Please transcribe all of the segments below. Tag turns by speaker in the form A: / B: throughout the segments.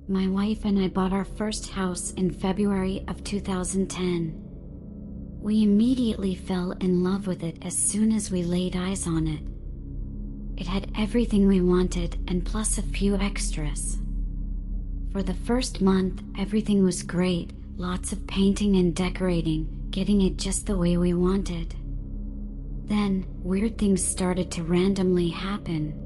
A: My wife and I bought our first house in February of 2010. We immediately fell in love with it as soon as we laid eyes on it. It had everything we wanted and plus a few extras. For the first month, everything was great, lots of painting and decorating, getting it just the way we wanted. Then, weird things started to randomly happen.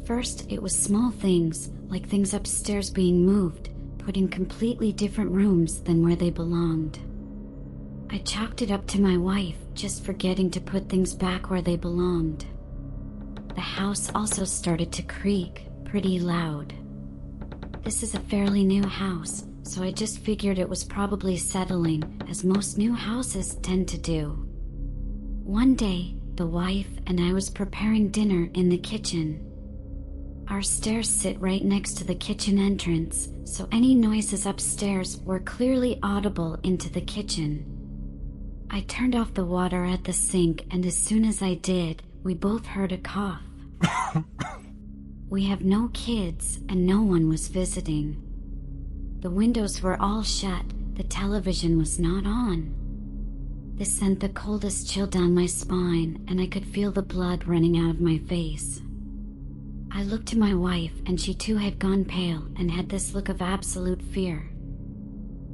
A: First, it was small things, like things upstairs being moved, put in completely different rooms than where they belonged. I chalked it up to my wife just forgetting to put things back where they belonged. The house also started to creak, pretty loud. This is a fairly new house, so I just figured it was probably settling, as most new houses tend to do. One day, the wife and I was preparing dinner in the kitchen. Our stairs sit right next to the kitchen entrance, so any noises upstairs were clearly audible into the kitchen. I turned off the water at the sink, and as soon as I did, we both heard a cough. We have no kids, and no one was visiting. The windows were all shut, the television was not on. This sent the coldest chill down my spine, and I could feel the blood running out of my face. I looked to my wife, and she too had gone pale and had this look of absolute fear.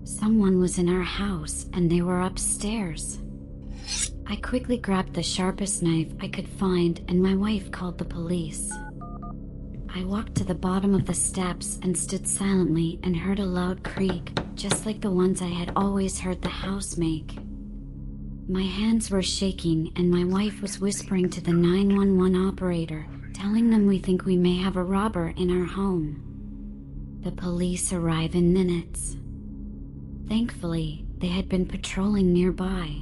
A: Someone was in our house, and they were upstairs. I quickly grabbed the sharpest knife I could find, and my wife called the police. I walked to the bottom of the steps and stood silently and heard a loud creak, just like the ones I had always heard the house make. My hands were shaking, and my wife was whispering to the 911 operator, telling them we think we may have a robber in our home. The police arrive in minutes. Thankfully, they had been patrolling nearby.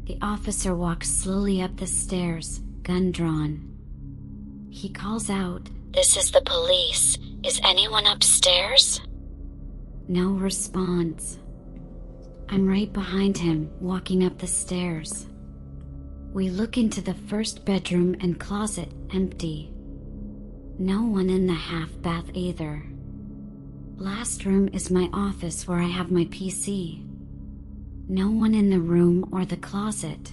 A: The officer walks slowly up the stairs, gun drawn. He calls out, "This is the police. Is anyone upstairs?" No response. I'm right behind him, walking up the stairs. We look into the first bedroom and closet, empty. No one in the half bath either. Last room is my office where I have my PC. No one in the room or the closet.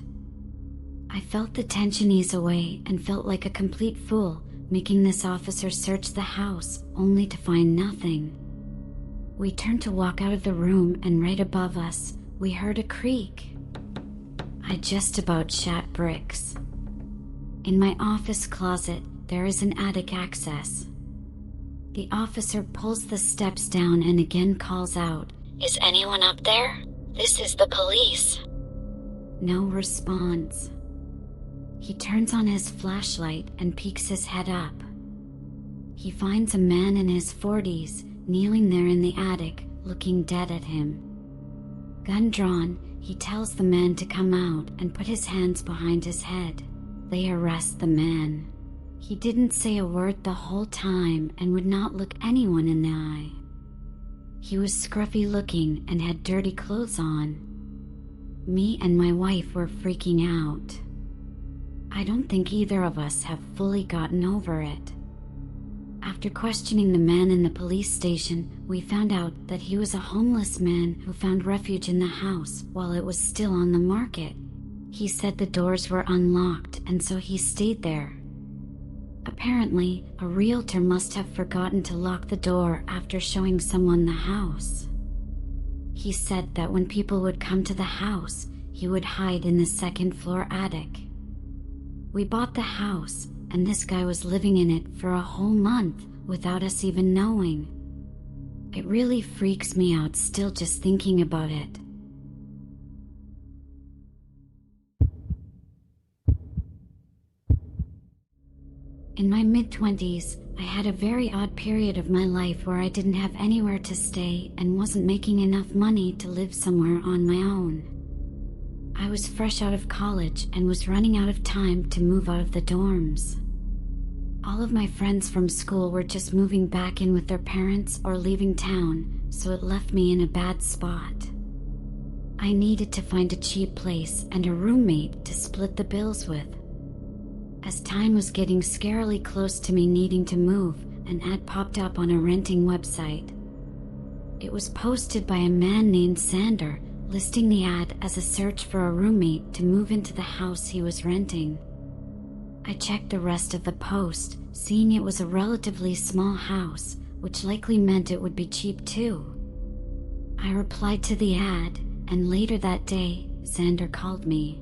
A: I felt the tension ease away and felt like a complete fool, making this officer search the house only to find nothing. We turned to walk out of the room, and right above us, we heard a creak. I just about shat bricks. In my office closet, there is an attic access. The officer pulls the steps down and again calls out, "Is anyone up there? This is the police." No response. He turns on his flashlight and peeks his head up. He finds a man in his 40s, kneeling there in the attic, looking dead at him. Gun drawn, he tells the man to come out and put his hands behind his head. They arrest the man. He didn't say a word the whole time and would not look anyone in the eye. He was scruffy looking and had dirty clothes on. Me and my wife were freaking out. I don't think either of us have fully gotten over it. After questioning the man in the police station, we found out that he was a homeless man who found refuge in the house while it was still on the market. He said the doors were unlocked, and so he stayed there. Apparently, a realtor must have forgotten to lock the door after showing someone the house. He said that when people would come to the house, he would hide in the second-floor attic. We bought the house, and this guy was living in it for a whole month without us even knowing. It really freaks me out still just thinking about it. In my mid-20s, I had a very odd period of my life where I didn't have anywhere to stay and wasn't making enough money to live somewhere on my own. I was fresh out of college and was running out of time to move out of the dorms. All of my friends from school were just moving back in with their parents or leaving town, so it left me in a bad spot. I needed to find a cheap place and a roommate to split the bills with. As time was getting scarily close to me needing to move, an ad popped up on a renting website. It was posted by a man named Sander, listing the ad as a search for a roommate to move into the house he was renting. I checked the rest of the post, seeing it was a relatively small house, which likely meant it would be cheap too. I replied to the ad, and later that day, Sander called me.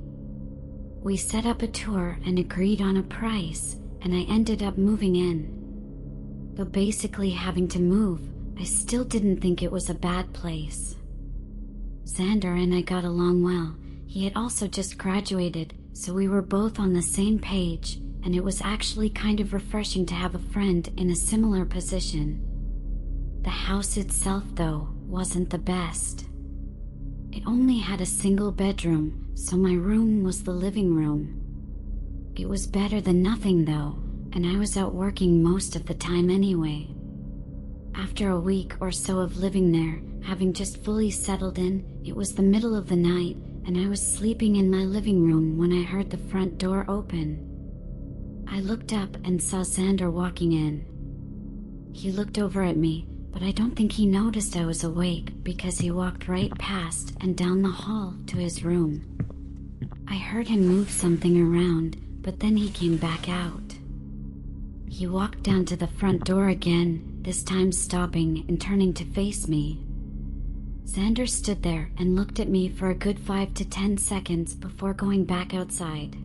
A: We set up a tour and agreed on a price, and I ended up moving in. Though basically having to move, I still didn't think it was a bad place. Sander and I got along well. He had also just graduated, so we were both on the same page, and it was actually kind of refreshing to have a friend in a similar position. The house itself, though, wasn't the best. It only had a single bedroom, so my room was the living room. It was better than nothing, though, and I was out working most of the time anyway. After a week or so of living there, having just fully settled in, it was the middle of the night, and I was sleeping in my living room when I heard the front door open. I looked up and saw Sander walking in. He looked over at me, but I don't think he noticed I was awake because he walked right past and down the hall to his room. I heard him move something around, but then he came back out. He walked down to the front door again, this time stopping and turning to face me. Sander stood there and looked at me for a good 5 to 10 seconds before going back outside.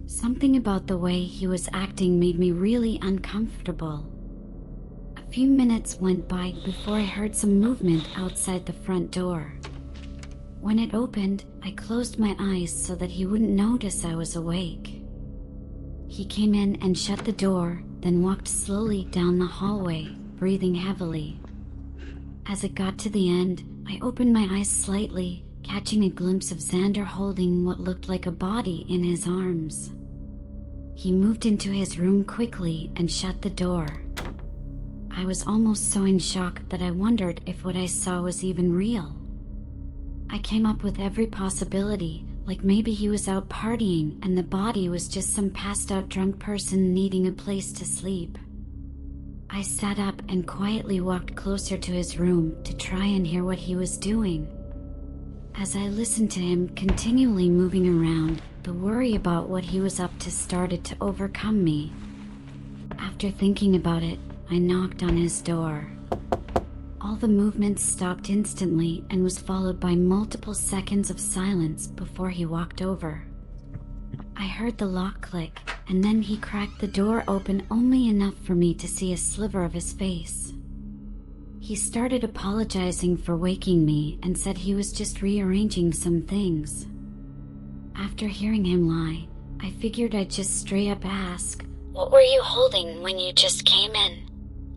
A: Something about the way he was acting made me really uncomfortable. A few minutes went by before I heard some movement outside the front door. When it opened, I closed my eyes so that he wouldn't notice I was awake. He came in and shut the door, then walked slowly down the hallway, breathing heavily. As it got to the end, I opened my eyes slightly, catching a glimpse of Sander holding what looked like a body in his arms. He moved into his room quickly and shut the door. I was almost so in shock that I wondered if what I saw was even real. I came up with every possibility, like maybe he was out partying and the body was just some passed out drunk person needing a place to sleep. I sat up and quietly walked closer to his room to try and hear what he was doing. As I listened to him continually moving around, the worry about what he was up to started to overcome me. After thinking about it, I knocked on his door. All the movements stopped instantly and was followed by multiple seconds of silence before he walked over. I heard the lock click, and then he cracked the door open only enough for me to see a sliver of his face. He started apologizing for waking me and said he was just rearranging some things. After hearing him lie, I figured I'd just straight up ask, "What were you holding when you just came in?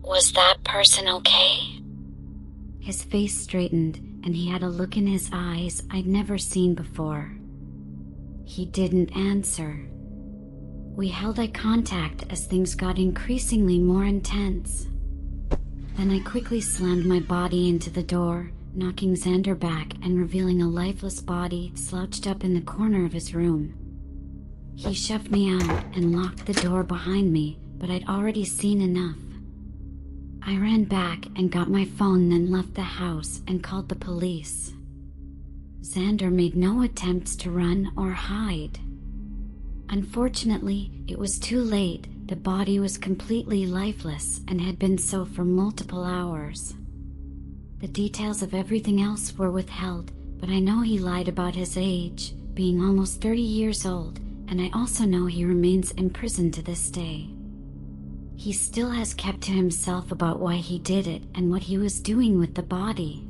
A: Was that person okay?" His face straightened, and he had a look in his eyes I'd never seen before. He didn't answer. We held eye contact as things got increasingly more intense. Then I quickly slammed my body into the door, knocking Sander back and revealing a lifeless body slouched up in the corner of his room. He shoved me out and locked the door behind me, but I'd already seen enough. I ran back and got my phone, then left the house and called the police. Sander made no attempts to run or hide. Unfortunately, it was too late. The body was completely lifeless and had been so for multiple hours. The details of everything else were withheld, but I know he lied about his age, being almost 30 years old, and I also know he remains in prison to this day. He still has kept to himself about why he did it and what he was doing with the body.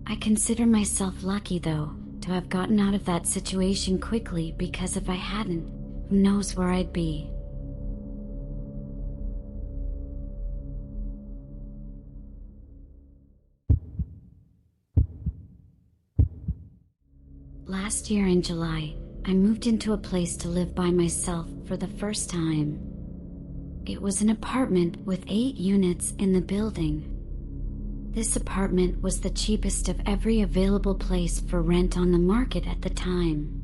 A: I consider myself lucky, though, to have gotten out of that situation quickly, because if I hadn't, who knows where I'd be. Last year in July, I moved into a place to live by myself for the first time. It was an apartment with 8 units in the building. This apartment was the cheapest of every available place for rent on the market at the time.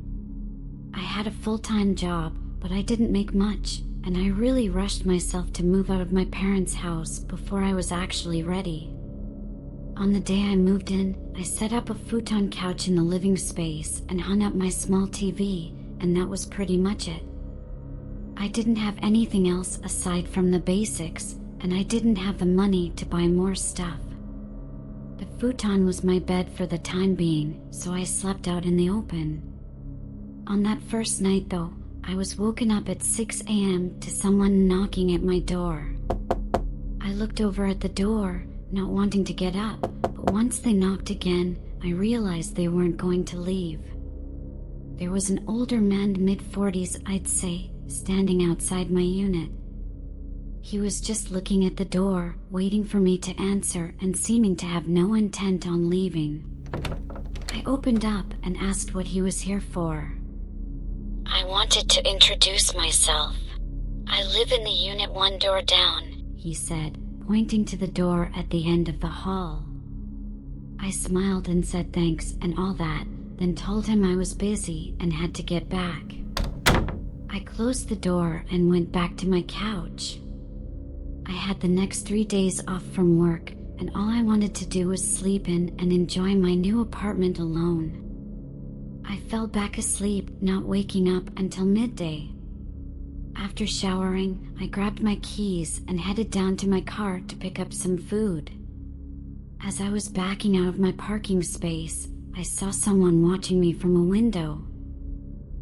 A: I had a full-time job, but I didn't make much, and I really rushed myself to move out of my parents' house before I was actually ready. On the day I moved in, I set up a futon couch in the living space and hung up my small TV, and that was pretty much it. I didn't have anything else aside from the basics, and I didn't have the money to buy more stuff. The futon was my bed for the time being, so I slept out in the open. On that first night though, I was woken up at 6 a.m. to someone knocking at my door. I looked over at the door, not wanting to get up, but once they knocked again, I realized they weren't going to leave. There was an older man, mid-40s I'd say, standing outside my unit. He was just looking at the door, waiting for me to answer and seeming to have no intent on leaving. I opened up and asked what he was here for.
B: I wanted to introduce myself. I live in the unit one door down,
A: he said, pointing to the door at the end of the hall. I smiled and said thanks and all that, then told him I was busy and had to get back. I closed the door and went back to my couch. I had the next 3 days off from work, and all I wanted to do was sleep in and enjoy my new apartment alone. I fell back asleep, not waking up until midday. After showering, I grabbed my keys and headed down to my car to pick up some food. As I was backing out of my parking space, I saw someone watching me from a window.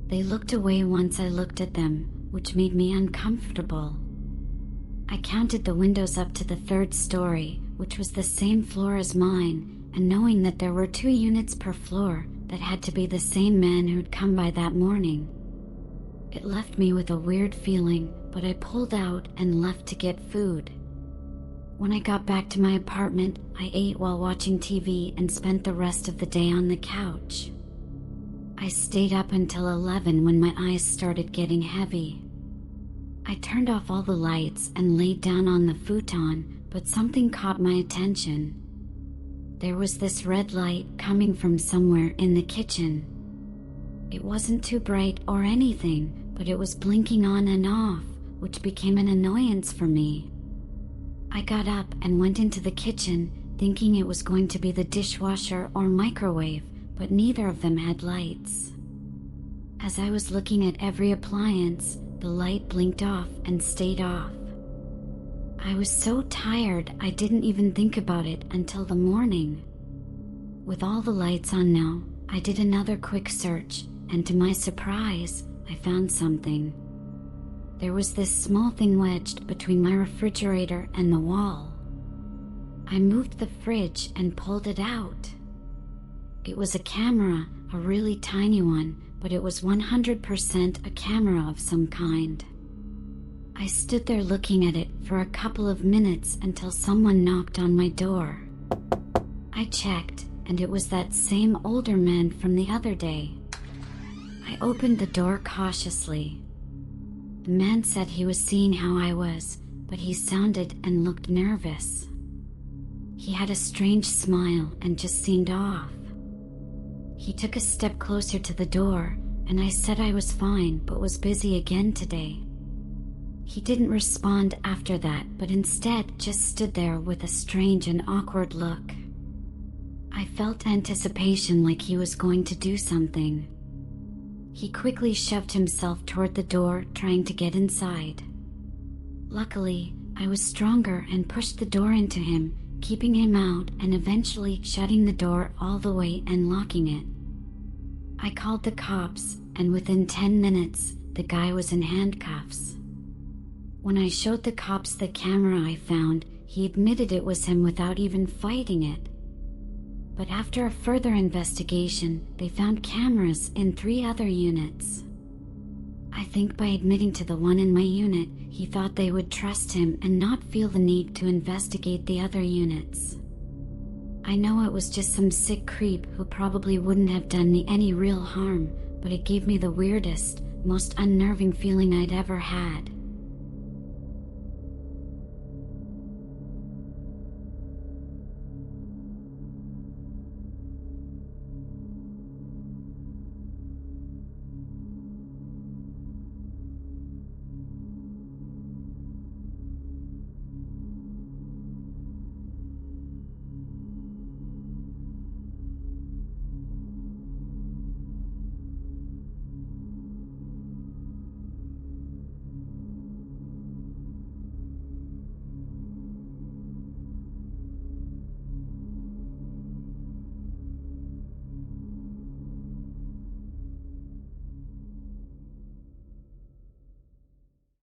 A: They looked away once I looked at them, which made me uncomfortable. I counted the windows up to the 3rd story, which was the same floor as mine, and knowing that there were 2 units per floor, that had to be the same man who'd come by that morning. It left me with a weird feeling, but I pulled out and left to get food. When I got back to my apartment, I ate while watching TV and spent the rest of the day on the couch. I stayed up until 11 when my eyes started getting heavy. I turned off all the lights and laid down on the futon, but something caught my attention. There was this red light coming from somewhere in the kitchen. It wasn't too bright or anything, but it was blinking on and off, which became an annoyance for me. I got up and went into the kitchen, thinking it was going to be the dishwasher or microwave, but neither of them had lights. As I was looking at every appliance, the light blinked off and stayed off. I was so tired I didn't even think about it until the morning. With all the lights on now, I did another quick search, and to my surprise, I found something. There was this small thing wedged between my refrigerator and the wall. I moved the fridge and pulled it out. It was a camera, a really tiny one, but it was 100% a camera of some kind. I stood there looking at it for a couple of minutes until someone knocked on my door. I checked, and it was that same older man from the other day. I opened the door cautiously. The man said he was seeing how I was, but he sounded and looked nervous. He had a strange smile and just seemed off. He took a step closer to the door, and I said I was fine but was busy again today. He didn't respond after that, but instead just stood there with a strange and awkward look. I felt anticipation like he was going to do something. He quickly shoved himself toward the door, trying to get inside. Luckily, I was stronger and pushed the door into him, keeping him out and eventually shutting the door all the way and locking it. I called the cops, and within 10 minutes, the guy was in handcuffs. When I showed the cops the camera I found, he admitted it was him without even fighting it. But after a further investigation, they found cameras in 3 other units. I think by admitting to the one in my unit, he thought they would trust him and not feel the need to investigate the other units. I know it was just some sick creep who probably wouldn't have done me any real harm, but it gave me the weirdest, most unnerving feeling I'd ever had.